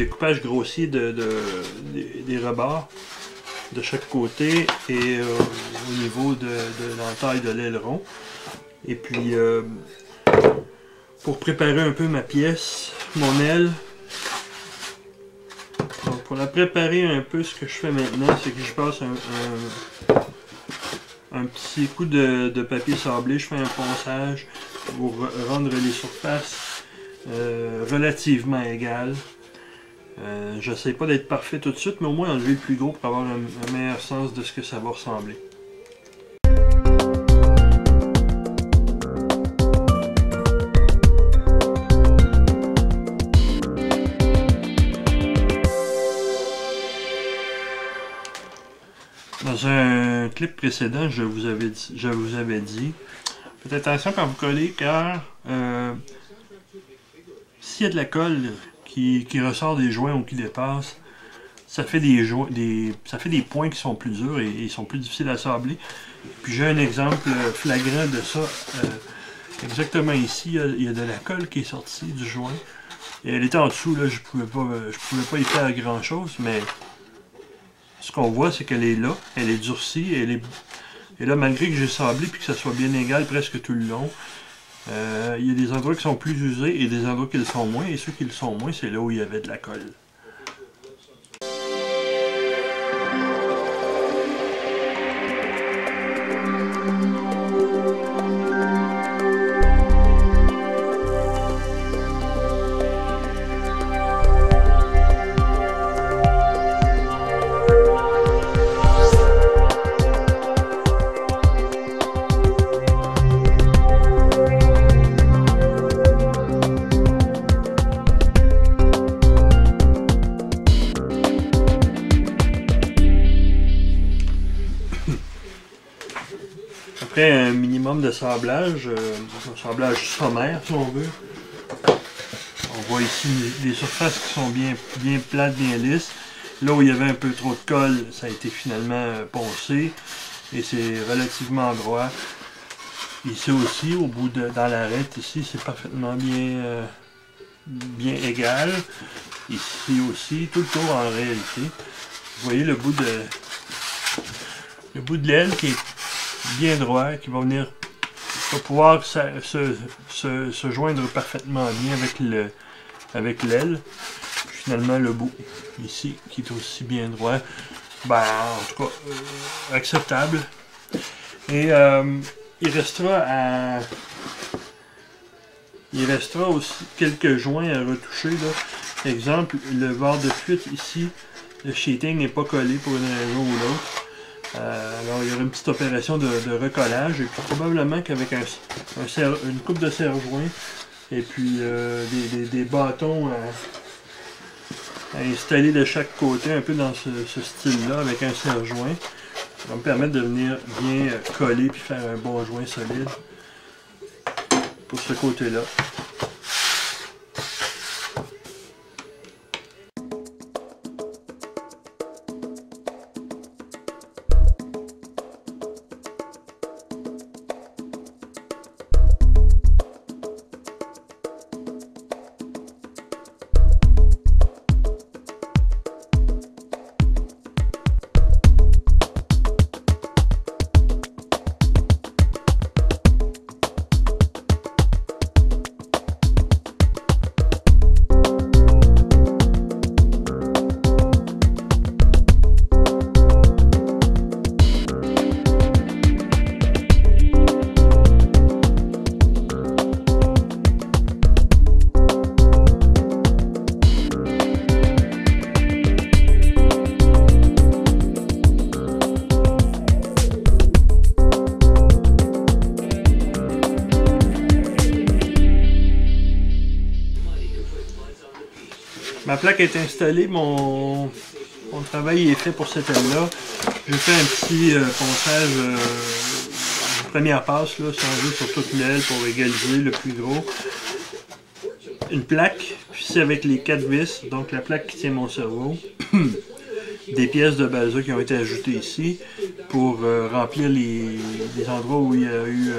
découpage grossier des rebords de chaque côté et au niveau de l'entaille de l'aileron. Et puis pour préparer un peu ma pièce, mon aile, donc pour la préparer un peu, ce que je fais maintenant, c'est que je passe un petit coup de papier sablé, je fais un ponçage pour rendre les surfaces relativement égales. J'essaie pas d'être parfait tout de suite, mais au moins enlever le plus gros pour avoir un meilleur sens de ce que ça va ressembler. Dans un clip précédent, je vous avais dit, faites attention quand vous collez, car s'il y a de la colle qui ressort des joints ou qui dépasse, ça fait des points qui sont plus durs et ils sont plus difficiles à sabler. Puis j'ai un exemple flagrant de ça. Exactement ici, il y a de la colle qui est sortie du joint. Et elle était en dessous, là, je pouvais pas y faire grand chose, mais ce qu'on voit, c'est qu'elle est là, elle est durcie, et là, malgré que j'ai sablé puis que ça soit bien égal presque tout le long, il y a des endroits qui sont plus usés et des endroits qui le sont moins, et ceux qui le sont moins, c'est là où il y avait de la colle. Après un minimum de sablage, un sablage sommaire si on veut, on voit ici des surfaces qui sont bien plates, bien lisses. Là où il y avait un peu trop de colle, ça a été finalement poncé et c'est relativement droit. Ici aussi, au bout dans l'arête, ici c'est parfaitement bien égal. Ici aussi, tout le tour en réalité. Vous voyez le bout de l'aile qui est bien droit, qui va pouvoir se joindre parfaitement bien avec l'aile. Finalement le bout ici qui est aussi bien droit, ben, en tout cas acceptable. Et il restera aussi quelques joints à retoucher là. Exemple, le bord de fuite ici, le sheeting n'est pas collé pour une raison ou l'autre. Alors il y aura une petite opération de recollage et puis probablement qu'avec une coupe de serre-joint et puis des bâtons à installer de chaque côté un peu dans ce style-là avec un serre-joint, ça va me permettre de venir bien coller puis faire un bon joint solide pour ce côté-là. Ma plaque est installée, mon travail est fait pour cette aile-là. J'ai fait un petit ponçage, première passe, là, si on veut, sur toute l'aile pour égaliser le plus gros. Une plaque, puis c'est avec les 4 vis, donc la plaque qui tient mon cerveau. Des pièces de balsa qui ont été ajoutées ici pour remplir les endroits où il y a eu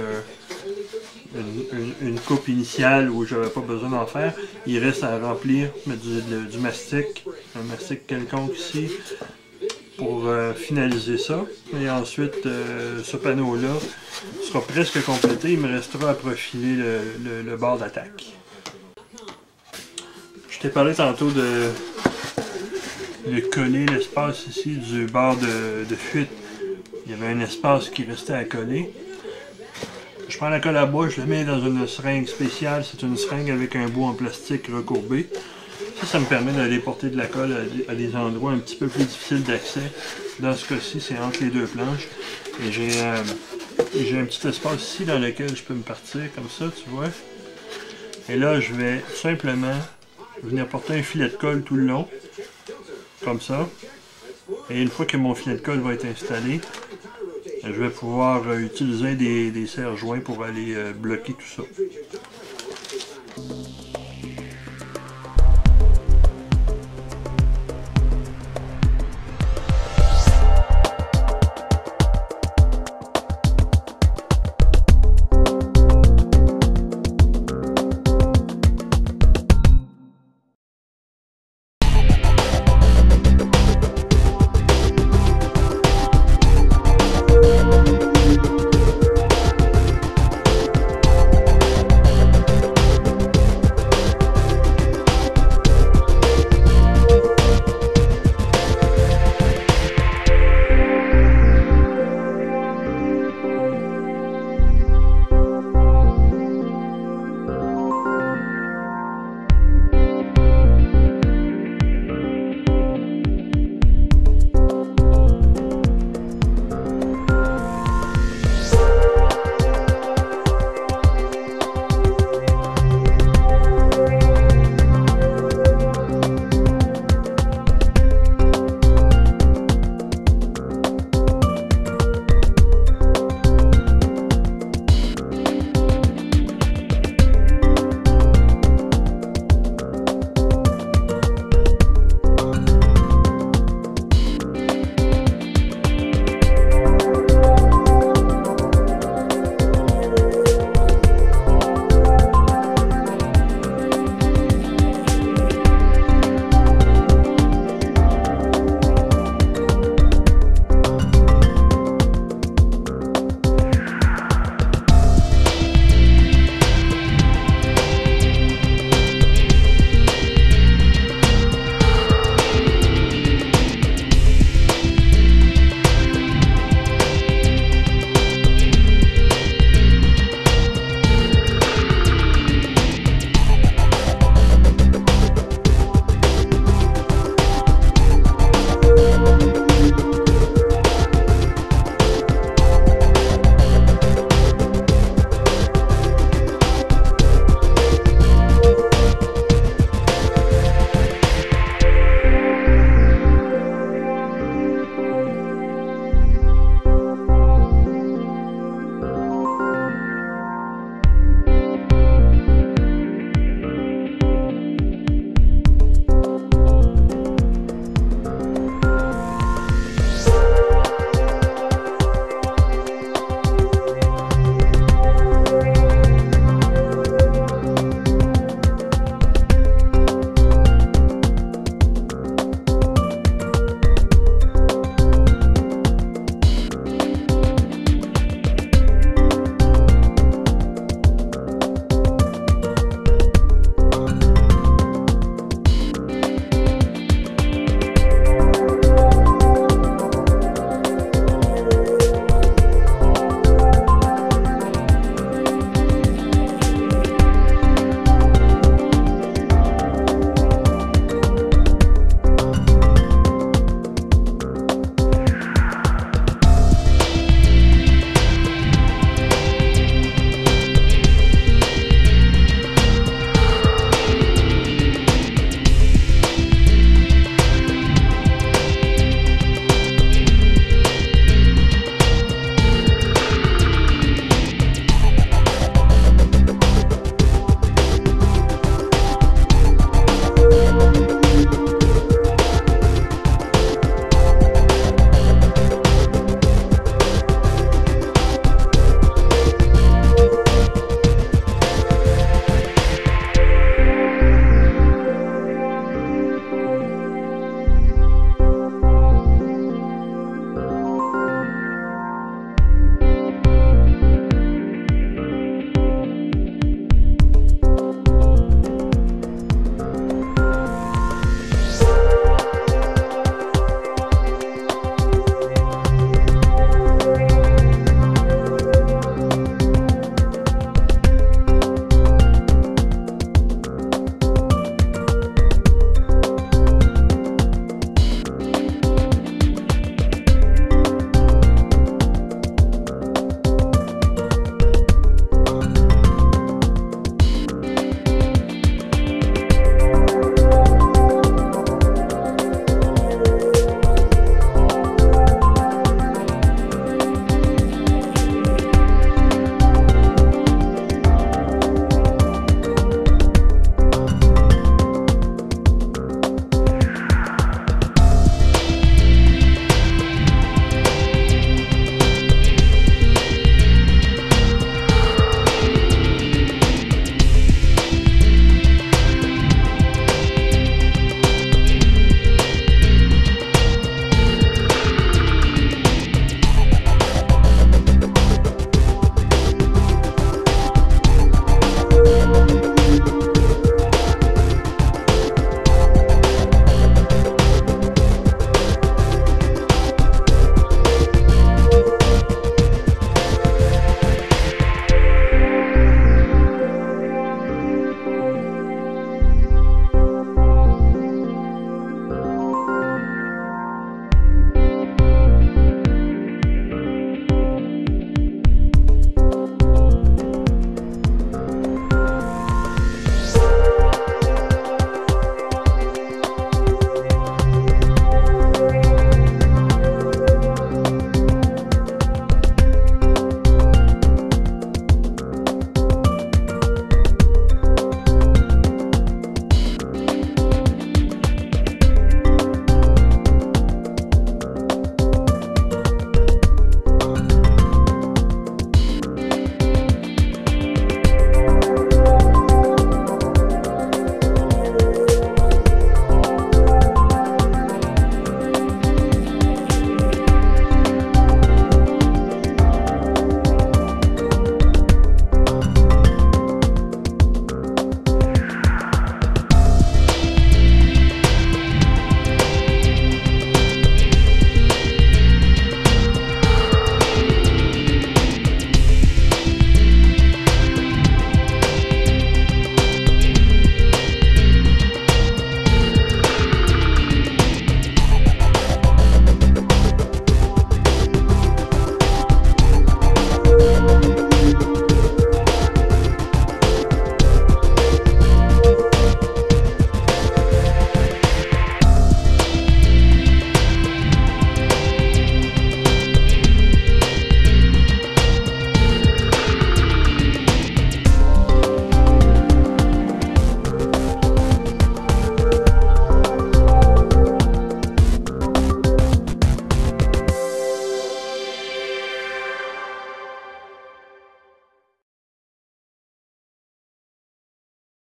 une coupe initiale où je n'avais pas besoin d'en faire. Il reste à remplir, mettre du mastic, un mastic quelconque ici, pour finaliser ça. Et ensuite, ce panneau-là sera presque complété. Il me restera à profiler le bord d'attaque. Je t'ai parlé tantôt de coller l'espace ici du bord de fuite. Il y avait un espace qui restait à coller. Je prends la colle à bois, je la mets dans une seringue spéciale. C'est une seringue avec un bout en plastique recourbé. Ça me permet d'aller porter de la colle à des endroits un petit peu plus difficiles d'accès. Dans ce cas-ci, c'est entre les deux planches. Et j'ai un petit espace ici dans lequel je peux me partir comme ça, tu vois. Et là, je vais simplement venir porter un filet de colle tout le long. Comme ça. Et une fois que mon filet de colle va être installé, je vais pouvoir utiliser des serre-joints pour aller bloquer tout ça.